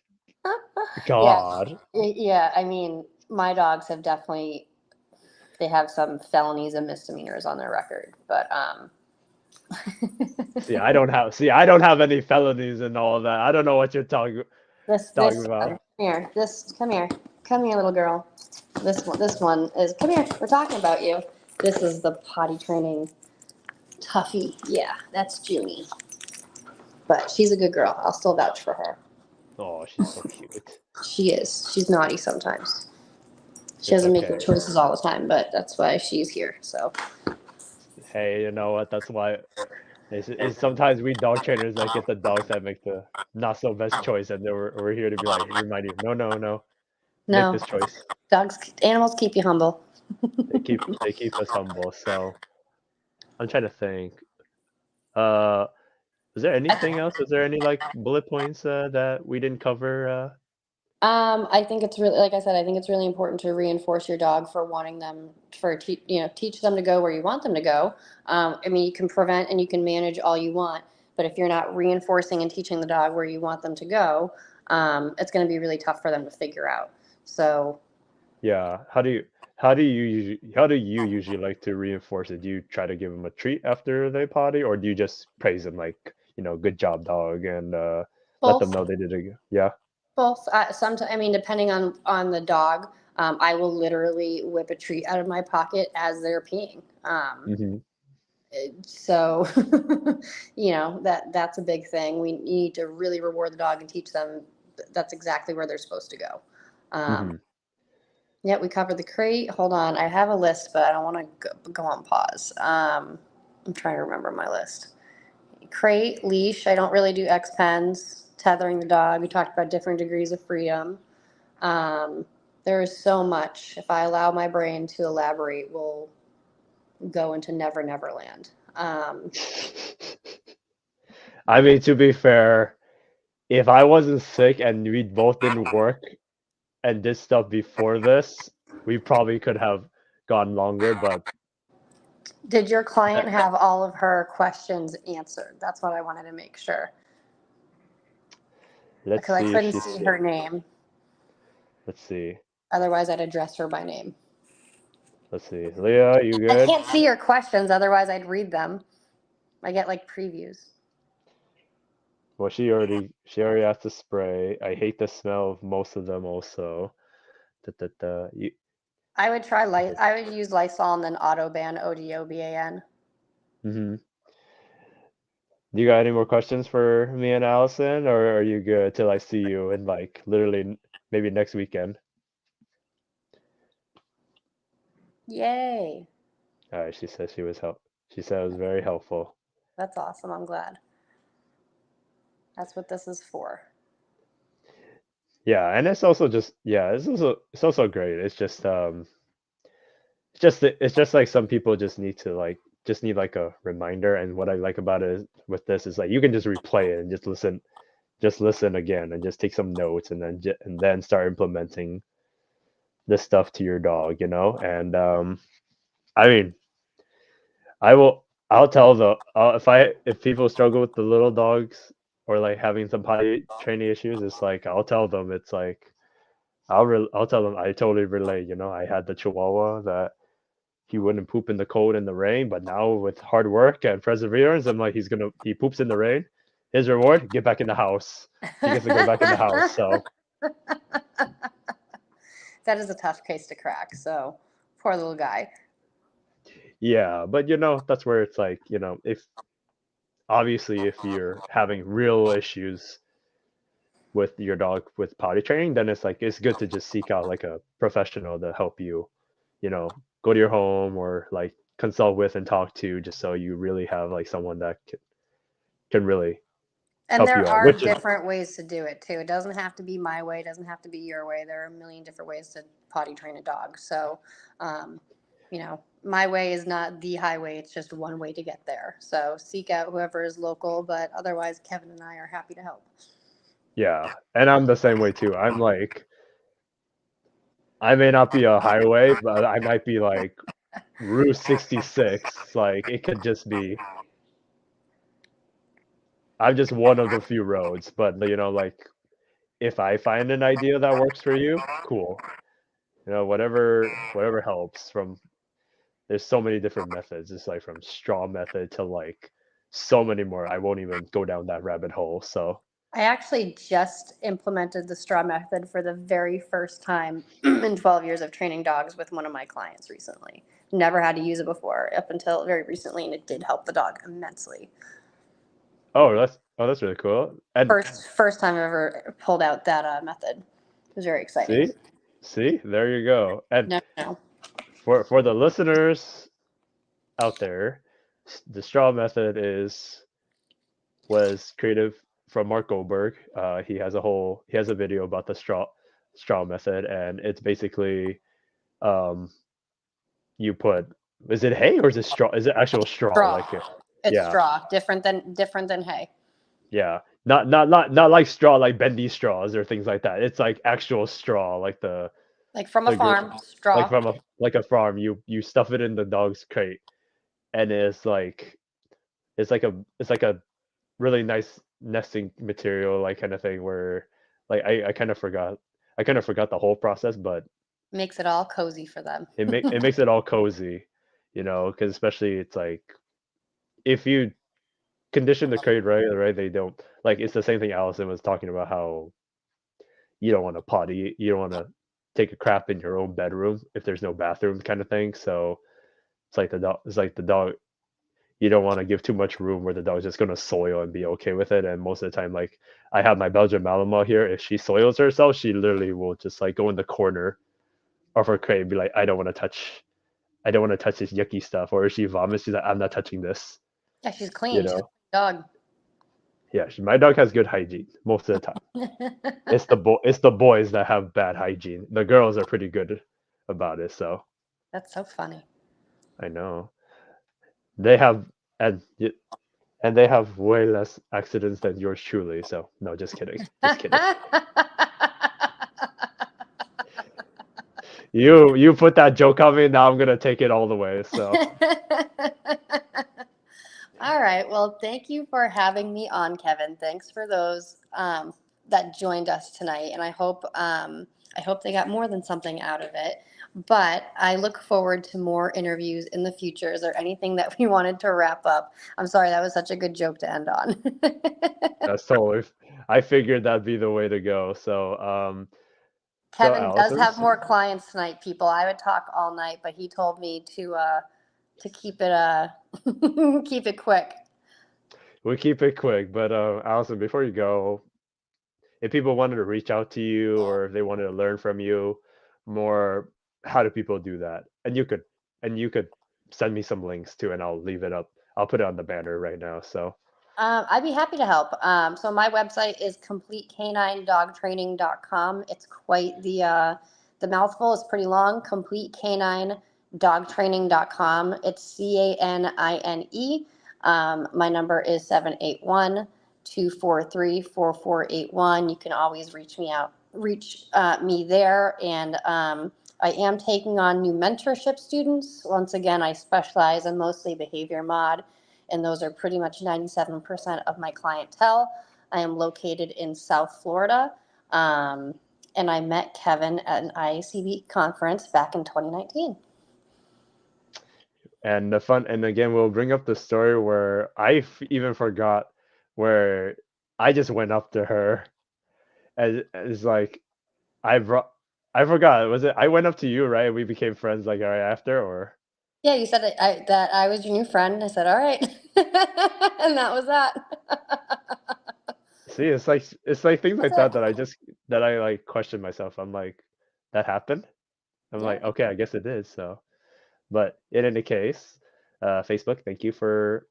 Yeah, God. yeah. I mean, my dogs have definitely they have some felonies and misdemeanors on their record, but See, I don't have any felonies and all of that. I don't know what you're talking this one, about. come here, little girl. This one is come here. We're talking about you. This is the potty training toughie. Yeah, that's Junie, but she's a good girl. I'll still vouch for her. Oh, she's so cute. She is. She's naughty sometimes. She It's doesn't make good okay. choices all the time, but that's why she's here. So Hey, you know what? That's why it's sometimes we dog trainers that get the dogs that make the not so best choice, and then we're here to be like remind you, no, no, no, make no, this choice. animals keep you humble. They keep us humble. So I'm trying to think. Uh, is there anything else? Is there any like bullet points that we didn't cover? I think it's really, like I said, I think it's really important to reinforce your dog for wanting them teach them to go where you want them to go. I mean, you can prevent and you can manage all you want, but if you're not reinforcing and teaching the dog where you want them to go, it's going to be really tough for them to figure out. So Yeah. How do you usually like to reinforce it? Do you try to give them a treat after they potty, or do you just praise them like, good job, dog, and let them both, know they did a good, yeah. both. Sometimes, I mean, depending on the dog, I will literally whip a treat out of my pocket as they're peeing. Hmm. So that's a big thing. We need to really reward the dog and teach them that's exactly where they're supposed to go. um, Hmm. yeah, we covered the crate. Hold on, I have a list, but I don't want to go on pause. I'm trying to remember my list. Crate, leash, I don't really do X pens. Tethering the dog, we talked about different degrees of freedom. um, there is so much. If I allow my brain to elaborate, we'll go into never never land. I mean, to be fair, if I wasn't sick and we both didn't work and did stuff before this, we probably could have gone longer, but Did your Uh, client have all of her questions answered? That's what I wanted to make sure. let's Because I see if couldn't she see said. her name. Let's see. Otherwise, I'd address her by name. Let's see. Leah, you I good? can't see your questions. Otherwise, I'd read them. I get like previews. Well, she already asked to spray. I hate the smell of most of them also. Da, da, da. I would try I would use Lysol and then Autoban, ODOBAN. Mm-hmm. Do you got any more questions for me and Allison, or are you good till I see you in like literally maybe next weekend? Yay. All right, she said she was help. She said it was very helpful. That's awesome. I'm glad. That's what this is for. Yeah, and it's also just yeah, it's also great. It's just like some people just need like a reminder. And what I like about it with this is like you can just replay it and just listen again and just take some notes and then start implementing this stuff to your dog, And I mean, I'll tell if people struggle with the little dogs or like having some potty training issues, it's like I'll tell them it's like I'll tell them I totally relate. I had the Chihuahua that he wouldn't poop in the cold and the rain, but now with hard work and perseverance, I'm like he poops in the rain. His reward, get back in the house. He gets to go back in the house. So That is a tough case to crack. So, poor little guy. yeah, but that's where it's like if obviously if you're having real issues with your dog with potty training, then it's good to just seek out like a professional to help you, go to your home or like consult with and talk to, just so you really have like someone that can really And help there you out. are Which is different ways to do it too. It doesn't have to be my way, it doesn't have to be your way. There are a million different ways to potty train a dog. So, my way is not the highway, it's just one way to get there. So, seek out whoever is local, but otherwise, Kevin and I are happy to help. yeah, and I'm the same way too. I'm like I may not be a highway, but I might be like Route 66. Like it could just be I'm just one of the few roads, but like if I find an idea that works for you, cool. Whatever helps from there's so many different methods. It's like from straw method to like so many more. I won't even go down that rabbit hole. So, I actually just implemented the straw method for the very first time in 12 years of training dogs with one of my clients recently. Never had to use it before up until very recently, and it did help the dog immensely. that's really cool. And First time I've ever pulled out that method. It was very exciting. see, see, there you go. And No, no. for the listeners out there, the straw method was creative from Mark Goldberg. He has a video about the straw method, and it's basically um you put is it hay or is it straw? Is it actual straw? Straw. Like It's yeah, straw. Different than hay. yeah. Not like straw like bendy straws or things like that. It's like actual straw, like Like from a the farm, like straw. from a farm. You stuff it in the dog's crate, and it's like a really nice nesting material, like kind of thing where like I kind of forgot the whole process, but Makes it all cozy for them. it makes it all cozy, because especially it's like if you condition the crate right, they don't like it's the same thing Allison was talking about how you don't want to potty, you don't want to take a crap in your own bedroom if there's no bathroom kind of thing. So it's like the dog you don't want to give too much room where the dog's just going to soil and be okay with it. And most of the time, like I have my Belgian Malinois here, if she soils herself, she literally will just like go in the corner of her crate and be like, I don't want to touch this yucky stuff. Or if she vomits, she's like, I'm not touching this. Yeah, she's You clean. She's a know? clean Yeah, my dog has good hygiene most of the time. dog. It's the boys that have bad hygiene. The girls are pretty good about it. So That's so funny. I know they have and and they have way less accidents than yours truly. So no, just kidding, just kidding. You put that joke on me, now I'm gonna take it all the way. So All right. Well, thank you for having me on, Kevin. Thanks for those that joined us tonight, and I hope they got more than something out of it. But I look forward to more interviews in the future. Is there anything that we wanted to wrap up? I'm sorry, that was such a good joke to end on. that's totally. I figured that'd be the way to go. So Kevin does Allison, have more clients tonight, people. I would talk all night, but he told me to keep it keep it quick. we keep it quick. But Allison, before you go, if people wanted to reach out to you or if they wanted to learn from you more, how do people do that? And you could send me some links too, and I'll leave it up. I'll put it on the banner right now. So I'd be happy to help. So my website is completecaninedogtraining.com. It's quite the mouthful is pretty long. Completecaninedogtraining.com. It's CANINE. My number is 781-243-4481. You can always reach me there. And I am taking on new mentorship students. Once again, I specialize in mostly behavior mod, and those are pretty much 97% of my clientele. I am located in South Florida, and I met Kevin at an IACB conference back in 2019. and the fun, and again, we'll bring up the story where even forgot where I just went up to her as like I brought. I forgot. Was it? I went up to you, right? We became friends like right after, or Yeah, you said that I was your new friend. I said, all right. And that was that. see, it's like things That's like that it. that I like question myself. I'm like, that happened. I'm Yeah. like, okay, I guess it did. So, but in any case, Facebook, thank you for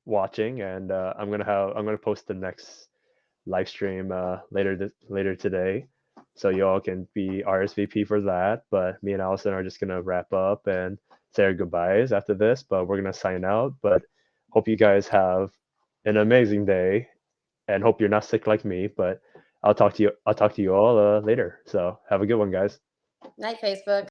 watching, and I'm gonna post the next live stream later today, so you all can be RSVP for that. But me and Allison are just gonna wrap up and say our goodbyes after this. But we're gonna sign out. But hope you guys have an amazing day, and hope you're not sick like me. But I'll talk to you all later. So have a good one, guys. Night, Facebook.